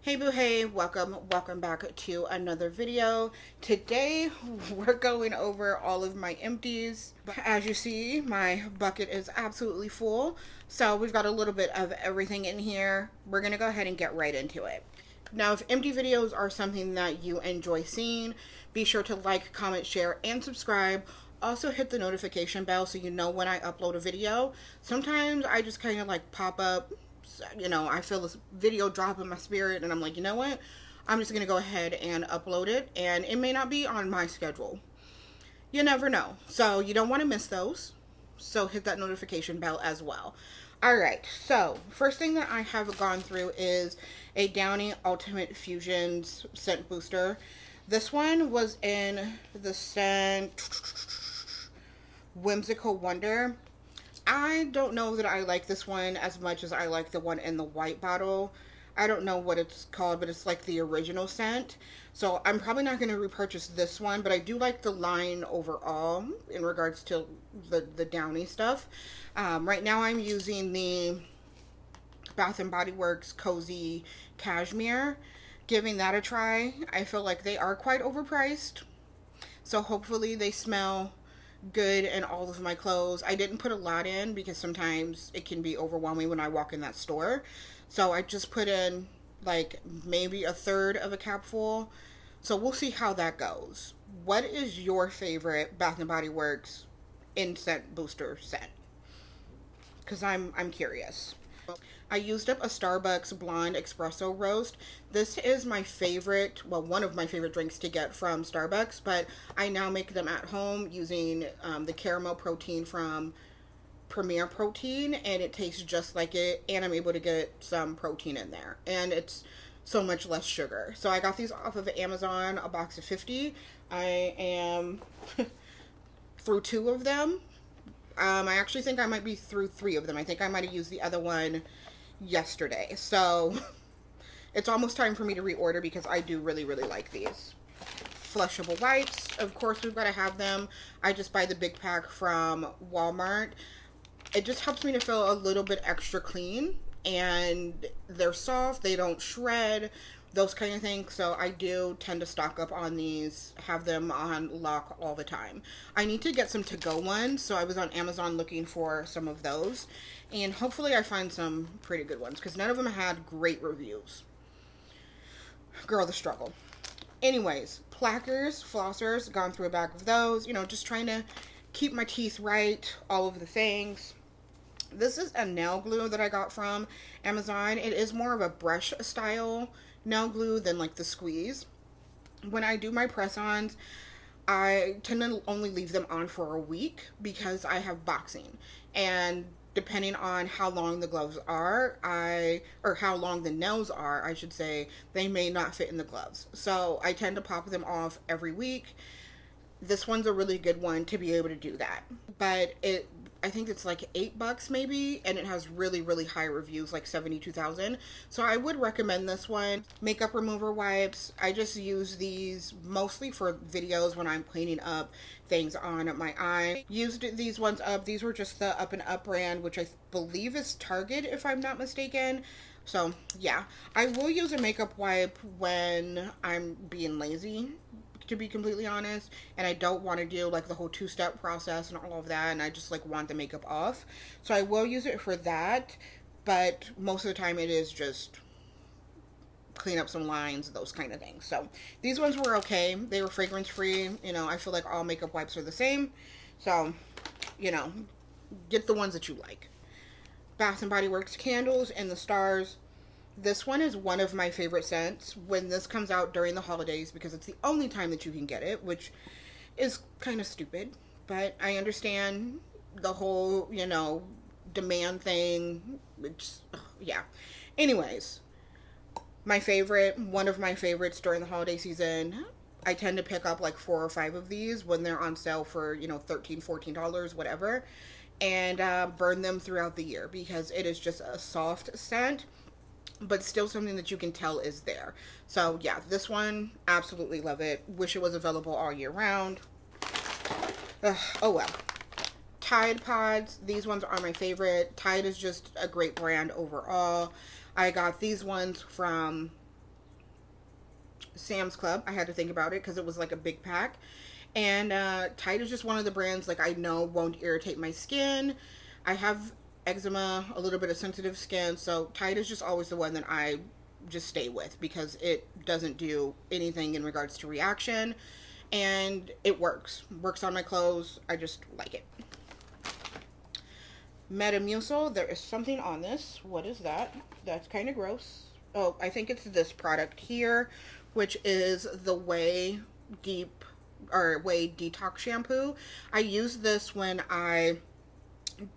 Hey boo hey, welcome back to another video. Today we're going over all of my empties. As you see, my bucket is absolutely full, so we've got a little bit of everything in here. We're gonna go ahead and get right into it. Now, if empty videos are something that you enjoy seeing, be sure to like, comment, share, and subscribe. Also hit the notification bell so you know when I upload a video. Sometimes I just kind of like pop up, I feel this video drop in my spirit and I'm like, you know what? I'm just going to go ahead and upload it, and it may not be on my schedule. You never know. So you don't want to miss those. So hit that notification bell as well. Alright, so first thing that I have gone through is a Downy Ultimate Fusions scent booster. This one was in the scent Whimsical Wonder. I don't know that I like this one as much as I like the one in the white bottle. I don't know what it's called, but it's like the original scent. So I'm probably not going to repurchase this one, but I do like the line overall in regards to the Downy stuff. Right now I'm using the Bath & Body Works Cozy Cashmere. Giving that a try. I feel like they are quite overpriced. So hopefully they smell good in all of my clothes. I didn't put a lot in because sometimes it can be overwhelming when I walk in that store. So I just put in like maybe a third of a capful. So we'll see how that goes. What is your favorite Bath & Body Works Insect Booster scent? Because I'm curious. I used up a Starbucks Blonde Espresso Roast. This is my favorite, well, one of my favorite drinks to get from Starbucks, but I now make them at home using the caramel protein from Premier Protein, and it tastes just like it, and I'm able to get some protein in there, and it's so much less sugar. So I got these off of Amazon, a box of 50. I am through 2 of them. I actually think I might be through 3 of them. I think I might have used the other one yesterday. So it's almost time for me to reorder because I do really like these. Flushable wipes. Of course, we've got to have them. I just buy the big pack from Walmart. It just helps me to feel a little bit extra clean. And they're soft. They don't shred. Those kind of things. So I do tend to stock up on these, have them on lock all the time. I need to get some to-go ones, so I was on Amazon looking for some of those, and hopefully I find some pretty good ones, because none of them had great reviews. Girl, the struggle. Anyways, plackers, flossers, gone through a bag of those, just trying to keep my teeth right, all of the things. This is a nail glue that I got from Amazon. It is more of a brush style nail glue than like the squeeze. When I do my press-ons, I tend to only leave them on for a week because I have boxing, and depending on how long the gloves are, or how long the nails are, I should say, they may not fit in the gloves. So I tend to pop them off every week. This one's a really good one to be able to do that. But I think it's like $8 maybe, and it has really high reviews, like 72,000. So I would recommend this one. Makeup remover wipes. I just use these mostly for videos when I'm cleaning up things on my eye. Used these ones up. These were just the Up and Up brand, which I believe is Target if I'm not mistaken. So yeah, I will use a makeup wipe when I'm being lazy, to be completely honest, and I don't want to do like the whole 2-step process and all of that, and I just like want the makeup off. So I will use it for that, but most of the time it is just clean up some lines, those kind of things. So these ones were okay. They were fragrance free. I feel like all makeup wipes are the same. So, get the ones that you like. Bath & Body Works candles and the stars. This one is one of my favorite scents when this comes out during the holidays, because it's the only time that you can get it, which is kind of stupid, but I understand the whole, demand thing. It's, yeah. Anyways, one of my favorites during the holiday season, I tend to pick up like 4 or 5 of these when they're on sale for, $13, $14, whatever, and burn them throughout the year, because it is just a soft scent, but still something that you can tell is there. So yeah, this one, absolutely love it. Wish it was available all year round. Oh well. Tide Pods, these ones are my favorite. Tide is just a great brand overall. I got these ones from Sam's Club. I had to think about it because it was like a big pack. And Tide is just one of the brands like I know won't irritate my skin. I have eczema, a little bit of sensitive skin, so Tide is just always the one that I just stay with because it doesn't do anything in regards to reaction, and it works on my clothes. I just like it. Metamucil, there is something on this. What is that? That's kind of gross. Oh, I think it's this product here, which is the Way Detox shampoo. I use this when I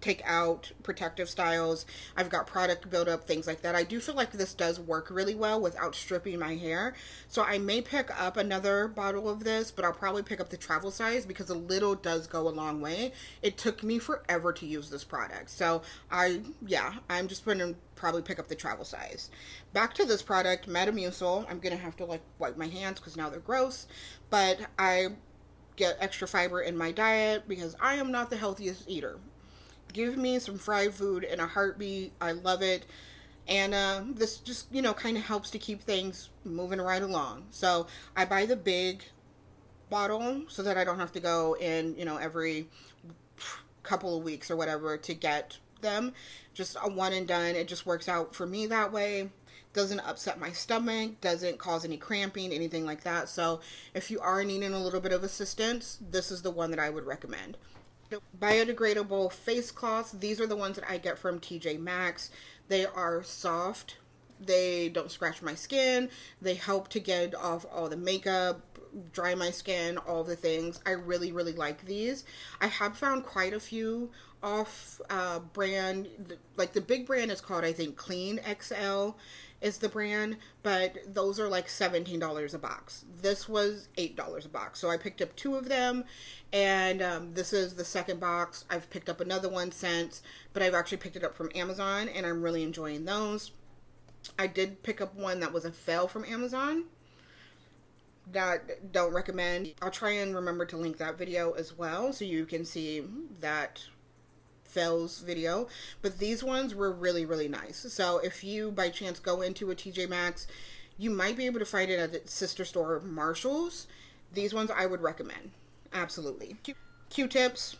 take out protective styles. I've got product buildup, things like that. I do feel like this does work really well without stripping my hair. So I may pick up another bottle of this, but I'll probably pick up the travel size because a little does go a long way. It took me forever to use this product. So I'm just going to probably pick up the travel size. Back to this product, Metamucil. I'm going to have to like wipe my hands because now they're gross. But I get extra fiber in my diet because I am not the healthiest eater. Give me some fried food in a heartbeat. I love it. And this just, kind of helps to keep things moving right along. So I buy the big bottle so that I don't have to go in, every couple of weeks or whatever to get them. Just a one and done. It just works out for me that way. Doesn't upset my stomach, doesn't cause any cramping, anything like that. So if you are needing a little bit of assistance, this is the one that I would recommend. Biodegradable face cloths. These are the ones that I get from TJ Maxx. They are soft. They don't scratch my skin. They help to get off all the makeup, dry my skin, all the things. I really, really like these. I have found quite a few off brand. Like the big brand is called, I think, Clean XL is the brand, but those are like $17 a box. This was $8 a box. So I picked up 2 of them, and this is the second box. I've picked up another one since, but I've actually picked it up from Amazon, and I'm really enjoying those. I did pick up one that was a fail from Amazon. That don't recommend. I'll try and remember to link that video as well so you can see that fails video, but these ones were really, really nice. So if you by chance go into a TJ Maxx, you might be able to find it at its sister store Marshall's. These ones I would recommend, absolutely. Q-tips,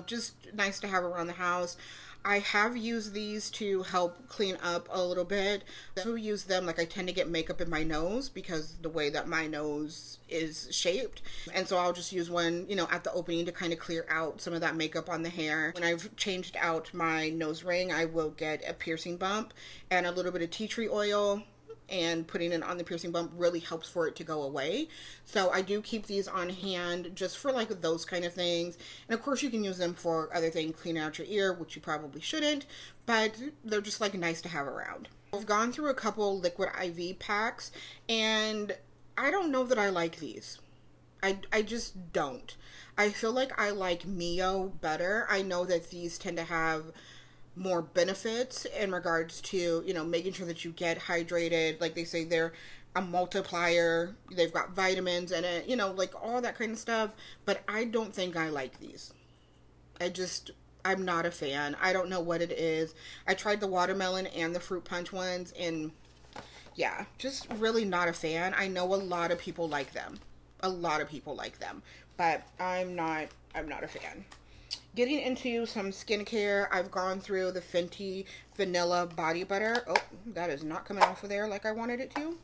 just nice to have around the house. I have used these to help clean up a little bit. I also use them, like I tend to get makeup in my nose because the way that my nose is shaped. And so I'll just use one, at the opening to kind of clear out some of that makeup on the hair. When I've changed out my nose ring, I will get a piercing bump and a little bit of tea tree oil, and putting it on the piercing bump really helps for it to go away. So I do keep these on hand just for like those kind of things. And of course you can use them for other things, cleaning out your ear, which you probably shouldn't, but they're just like nice to have around. I've gone through a couple liquid IV packs, and I don't know that I like these. I just don't. I feel like I like Mio better. I know that these tend to have more benefits in regards to, making sure that you get hydrated. Like they say, they're a multiplier. They've got vitamins in it, like all that kind of stuff. But I don't think I like these. I'm not a fan. I don't know what it is. I tried the watermelon and the fruit punch ones, and yeah, just really not a fan. I know a lot of people like them. But I'm not a fan. Getting into some skincare, I've gone through the Fenty Vanilla Body Butter. Oh, that is not coming off of there like I wanted it to.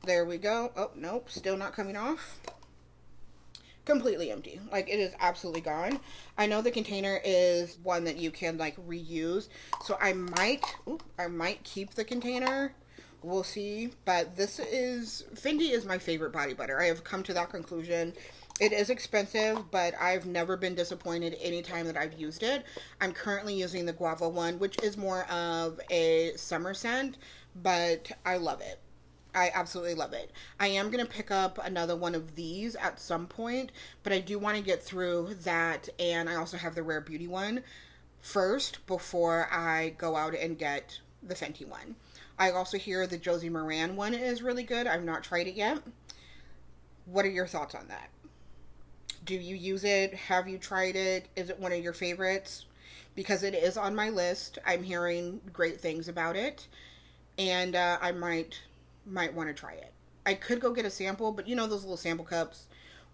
There we go. Oh, nope, still not coming off. Completely empty. Like, it is absolutely gone. I know the container is one that you can, like, reuse. So I might keep the container. We'll see. But Fenty is my favorite body butter. I have come to that conclusion. It is expensive, but I've never been disappointed any time that I've used it. I'm currently using the Guava one, which is more of a summer scent, but I love it. I absolutely love it. I am going to pick up another one of these at some point, but I do want to get through that, and I also have the Rare Beauty one first before I go out and get the Fenty one. I also hear the Josie Moran one is really good. I've not tried it yet. What are your thoughts on that? Do you use it? Have you tried it? Is it one of your favorites? Because it is on my list. I'm hearing great things about it. And I might might want to try it. I could go get a sample, but you know those little sample cups?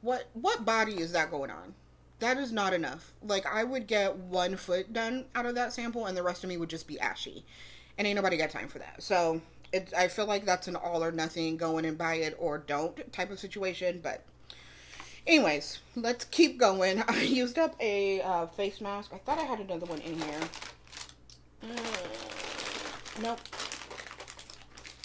What body is that going on? That is not enough. Like, I would get 1 foot done out of that sample and the rest of me would just be ashy. And ain't nobody got time for that. So I feel like that's an all or nothing, go in and buy it or don't type of situation. But anyways, let's keep going. I used up a face mask. I thought I had another one in here. Nope.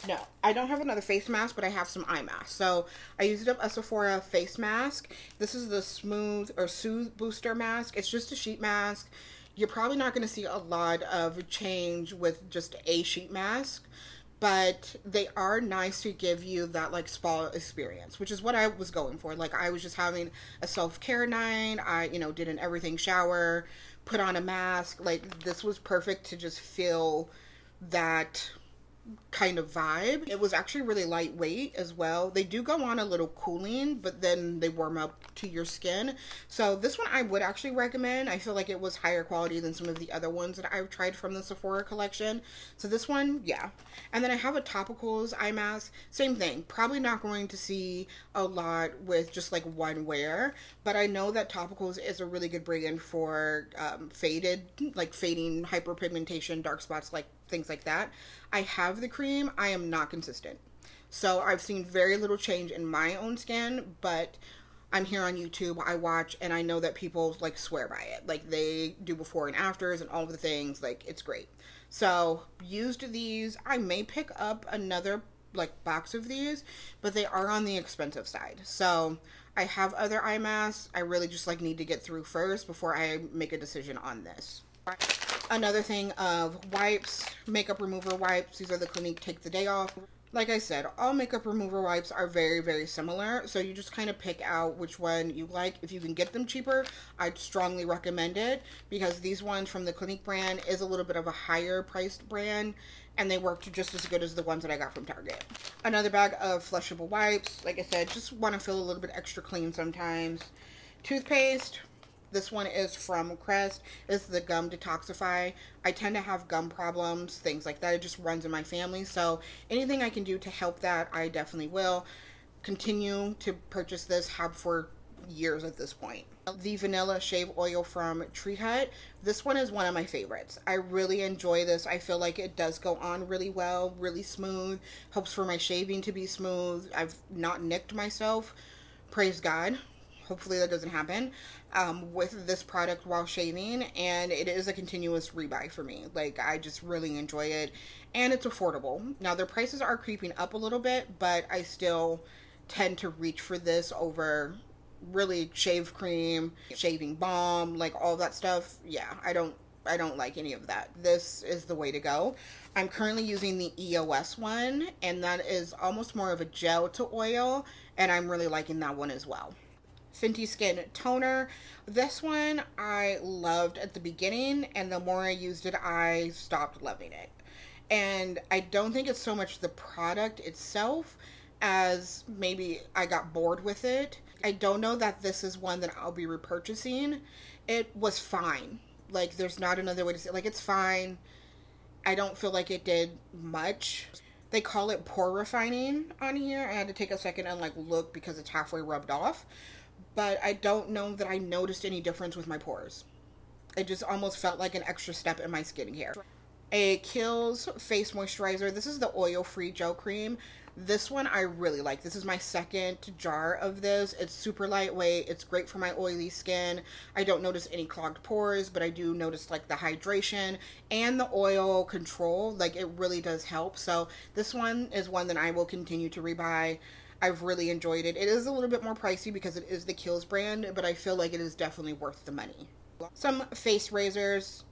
No, I don't have another face mask, but I have some eye masks. So I used up a Sephora face mask. This is the Smooth or Soothe Booster mask. It's just a sheet mask. You're probably not going to see a lot of change with just a sheet mask, but they are nice to give you that like spa experience, which is what I was going for. Like, I was just having a self-care night. I, did an everything shower, put on a mask. Like, this was perfect to just feel that kind of vibe. It was actually really lightweight as well. They do go on a little cooling, but then they warm up to your skin. So this one I would actually recommend. I feel like it was higher quality than some of the other ones that I've tried from the Sephora collection. So this one, yeah. And then I have a topicals eye mask. Same thing. Probably not going to see a lot with just like one wear, but I know that topicals is a really good brand for fading hyperpigmentation, dark spots, like things like that. I have the cream. I am not consistent. So I've seen very little change in my own skin, but I'm here on YouTube, I watch, and I know that people like swear by it. Like, they do before and afters and all of the things. Like, it's great. So used these. I may pick up another like box of these, but they are on the expensive side. So I have other eye masks. I really just like need to get through first before I make a decision on this. Another thing of wipes, makeup remover wipes. These are the Clinique Take the Day Off. Like I said, all makeup remover wipes are very, very similar. So you just kind of pick out which one you like. If you can get them cheaper, I'd strongly recommend it, because these ones from the Clinique brand is a little bit of a higher priced brand, and they worked just as good as the ones that I got from Target. Another bag of flushable wipes. Like I said, just want to feel a little bit extra clean sometimes. Toothpaste. This one is from Crest. It's the Gum Detoxify. I tend to have gum problems, things like that. It just runs in my family. So anything I can do to help that, I definitely will. Continue to purchase this, have for years at this point. The Vanilla Shave Oil from Tree Hut. This one is one of my favorites. I really enjoy this. I feel like it does go on really well, really smooth. Helps for my shaving to be smooth. I've not nicked myself. Praise God. Hopefully that doesn't happen with this product while shaving, and it is a continuous rebuy for me. Like, I just really enjoy it, and it's affordable. Now, their prices are creeping up a little bit, but I still tend to reach for this over really shave cream, shaving balm, like all that stuff. Yeah, I don't like any of that. This is the way to go. I'm currently using the EOS one, and that is almost more of a gel to oil, and I'm really liking that one as well. Fenty Skin Toner. This one I loved at the beginning, and the more I used it, I stopped loving it. And I don't think it's so much the product itself as maybe I got bored with it. I don't know that this is one that I'll be repurchasing. It was fine. Like, there's not another way to say it. Like, it's fine. I don't feel like it did much. They call it pore refining on here. I had to take a second and like look because it's halfway rubbed off. But I don't know that I noticed any difference with my pores. It just almost felt like an extra step in my skincare. A Kiehl's face moisturizer. This is the oil-free gel cream. This one I really like. This is my second jar of this. It's super lightweight. It's great for my oily skin. I don't notice any clogged pores, but I do notice like the hydration and the oil control. Like, it really does help. So this one is one that I will continue to rebuy. I've really enjoyed it. It is a little bit more pricey because it is the Kiehl's brand, but I feel like it is definitely worth the money. Some face razors,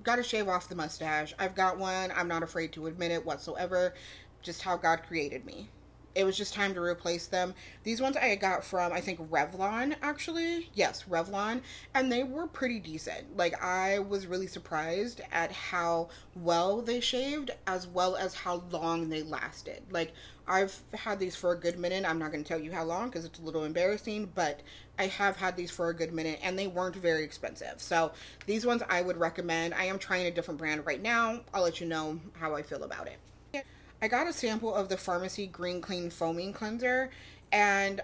gotta shave off the mustache. I've got one. I'm not afraid to admit it whatsoever. Just how God created me. It was just time to replace them. These ones I got from, I think, Revlon, actually. Yes, Revlon. And they were pretty decent. Like, I was really surprised at how well they shaved, as well as how long they lasted. Like, I've had these for a good minute. I'm not going to tell you how long because it's a little embarrassing, but I have had these for a good minute, and they weren't very expensive. So these ones I would recommend. I am trying a different brand right now. I'll let you know how I feel about it. I got a sample of the Pharmacy Green Clean Foaming Cleanser, and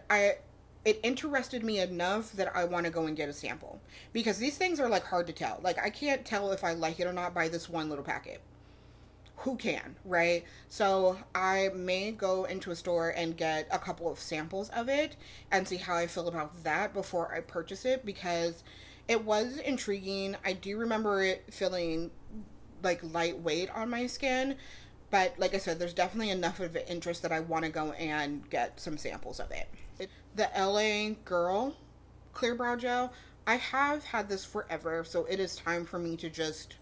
it interested me enough that I want to go and get a sample, because these things are like hard to tell. Like, I can't tell if I like it or not by this one little packet. Who can, right? So I may go into a store and get a couple of samples of it and see how I feel about that before I purchase it, because it was intriguing. I do remember it feeling like lightweight on my skin, but like I said, there's definitely enough of an interest that I want to go and get some samples of it. The LA Girl Clear Brow Gel, I have had this forever, so it is time for me to just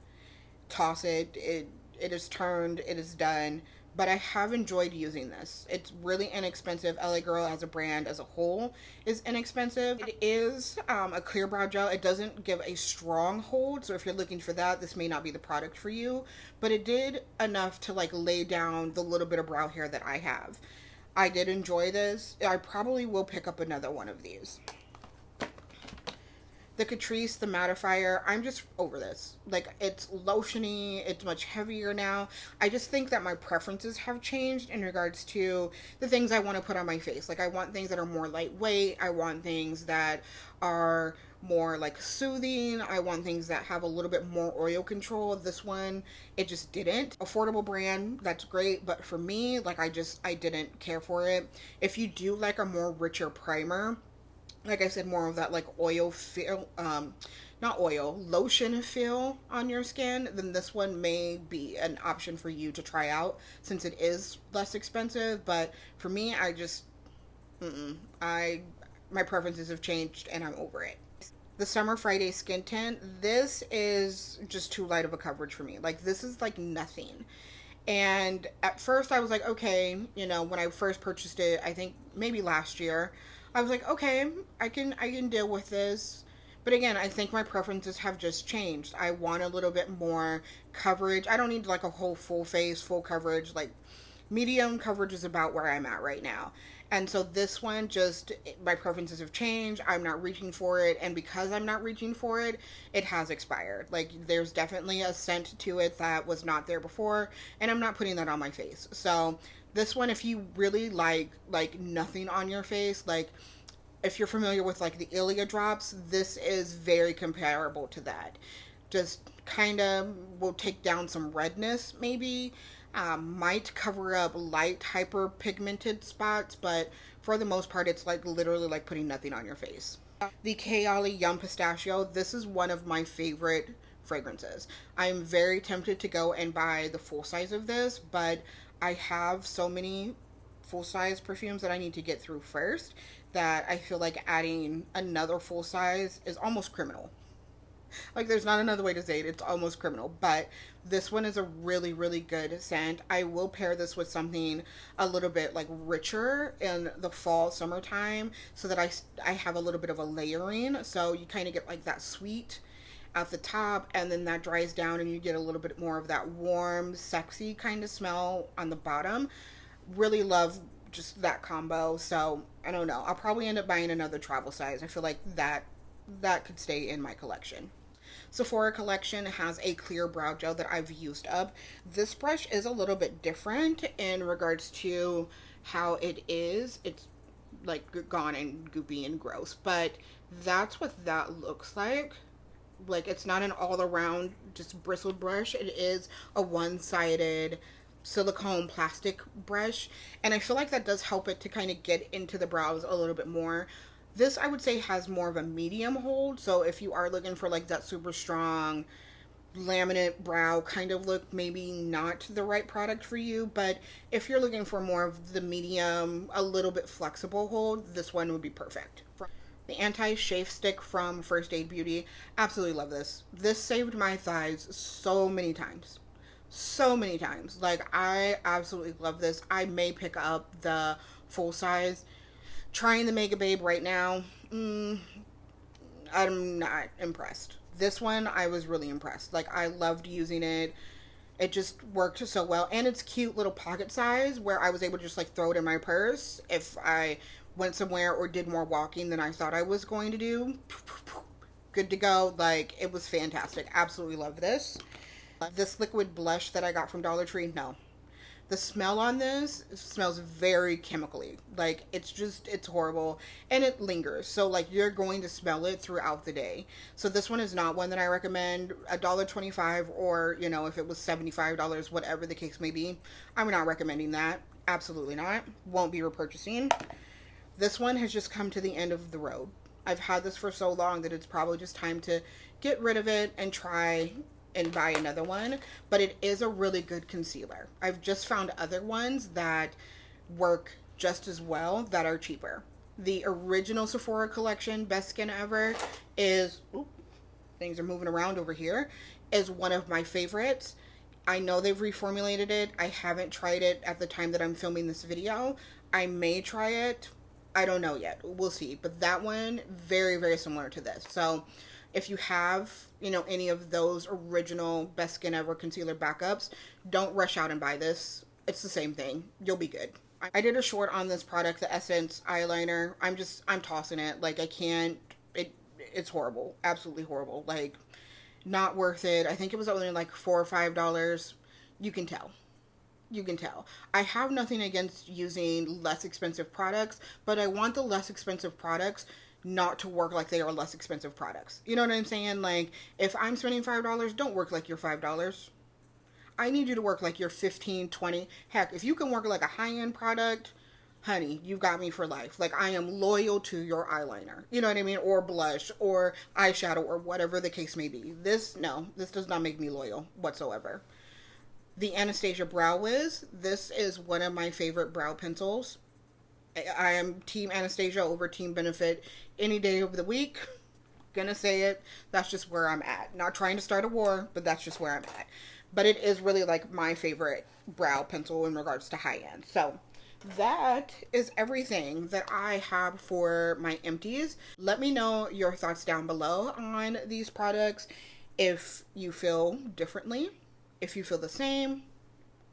toss it. It is turned, it is done, but I have enjoyed using this. It's really inexpensive. LA Girl as a brand as a whole is inexpensive. It is a clear brow gel. It doesn't give a strong hold, so if you're looking for that, this may not be the product for you, but it did enough to like lay down the little bit of brow hair that I have. I did enjoy this. I probably will pick up another one of these. The Catrice, the mattifier, I'm just over this. Like, it's lotiony, it's much heavier now. I just think that my preferences have changed in regards to the things I want to put on my face. Like, I want things that are more lightweight. I want things that are more like soothing. I want things that have a little bit more oil control. This one, it just didn't. Affordable brand, that's great, but for me, like, I didn't care for it. If you do like a more richer primer, like I said, more of that like oil feel, not oil, lotion feel on your skin, then this one may be an option for you to try out since it is less expensive. But for me, I just, my preferences have changed and I'm over it. The Summer Friday Skin Tint, this is just too light of a coverage for me. Like, this is like nothing. And at first I was like, okay, you know, when I first purchased it, I think maybe last year, I was like, okay, I can deal with this. But again, I think my preferences have just changed. I want a little bit more coverage. I don't need like a whole full face, full coverage. Like, medium coverage is about where I'm at right now. And so this one, just, my preferences have changed. I'm not reaching for it. And because I'm not reaching for it, it has expired. Like, there's definitely a scent to it that was not there before. And I'm not putting that on my face. So this one, if you really like nothing on your face, like if you're familiar with like the Ilia drops, this is very comparable to that. Just kind of will take down some redness maybe. Might cover up light hyperpigmented spots, but for the most part, it's like literally like putting nothing on your face. The Kayali Yum Pistachio, this is one of my favorite fragrances. I'm very tempted to go and buy the full size of this, but I have so many full-size perfumes that I need to get through first that I feel like adding another full size is almost criminal. Like, there's not another way to say it. It's almost criminal. But this one is a really, really good scent. I will pair this with something a little bit like richer in the fall, summertime, so that I have a little bit of a layering. So you kind of get like that sweet at the top, and then that dries down and you get a little bit more of that warm, sexy kind of smell on the bottom. Really love just that combo. So I don't know, I'll probably end up buying another travel size. I feel like that could stay in my collection. Sephora collection has a clear brow gel that I've used up. This brush is a little bit different in regards to how it is. It's like gone and goopy and gross, but that's what that looks like. Like, it's not an all-around just bristled brush. It is a one-sided silicone plastic brush, and I feel like that does help it to kind of get into the brows a little bit more. This, I would say, has more of a medium hold, so if you are looking for like that super strong laminate brow kind of look, maybe not the right product for you. But if you're looking for more of the medium, a little bit flexible hold, this one would be perfect. The anti-chafe stick from First Aid Beauty, absolutely love this. This saved my thighs so many times. So many times. Like, I absolutely love this. I may pick up the full size. Trying the Mega Babe right now, I'm not impressed. This one, I was really impressed. Like, I loved using it. It just worked so well. And it's cute little pocket size where I was able to just like throw it in my purse if I went somewhere or did more walking than I thought I was going to do. Good to go. Like, it was fantastic. Absolutely love this. This liquid blush that I got from Dollar Tree, no. The smell on this smells very chemically. Like, it's horrible, and it lingers. So like, you're going to smell it throughout the day. So this one is not one that I recommend. $1.25, or if it was $75, whatever the case may be, I'm not recommending that. Absolutely not. Won't be repurchasing. This one has just come to the end of the road. I've had this for so long that it's probably just time to get rid of it and try and buy another one. But it is a really good concealer. I've just found other ones that work just as well that are cheaper. The original Sephora collection, Best Skin Ever, is... Oop, things are moving around over here. Is one of my favorites. I know they've reformulated it. I haven't tried it at the time that I'm filming this video. I may try it. I don't know yet. We'll see. But that one, very, very similar to this. So if you have, any of those original Best Skin Ever concealer backups, don't rush out and buy this. It's the same thing. You'll be good. I did a short on this product, the Essence eyeliner. I'm tossing it. Like, I can't. It's horrible. Absolutely horrible. Like, not worth it. I think it was only like $4 or $5. You can tell. You can tell. I have nothing against using less expensive products, but I want the less expensive products not to work like they are less expensive products. You know what I'm saying? Like, if I'm spending $5, don't work like you're $5. I need you to work like you're 15, 20. Heck, if you can work like a high-end product, honey, you've got me for life. Like, I am loyal to your eyeliner. You know what I mean? Or blush, or eyeshadow, or whatever the case may be. This does not make me loyal whatsoever. The Anastasia Brow Wiz. This is one of my favorite brow pencils. I am Team Anastasia over Team Benefit any day of the week. Gonna say it. That's just where I'm at. Not trying to start a war, but that's just where I'm at. But it is really like my favorite brow pencil in regards to high end. So that is everything that I have for my empties. Let me know your thoughts down below on these products. If you feel differently, if you feel the same,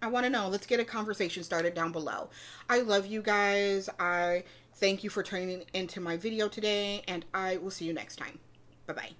I want to know. Let's get a conversation started down below. I love you guys. I thank you for tuning into my video today, and I will see you next time. Bye-bye.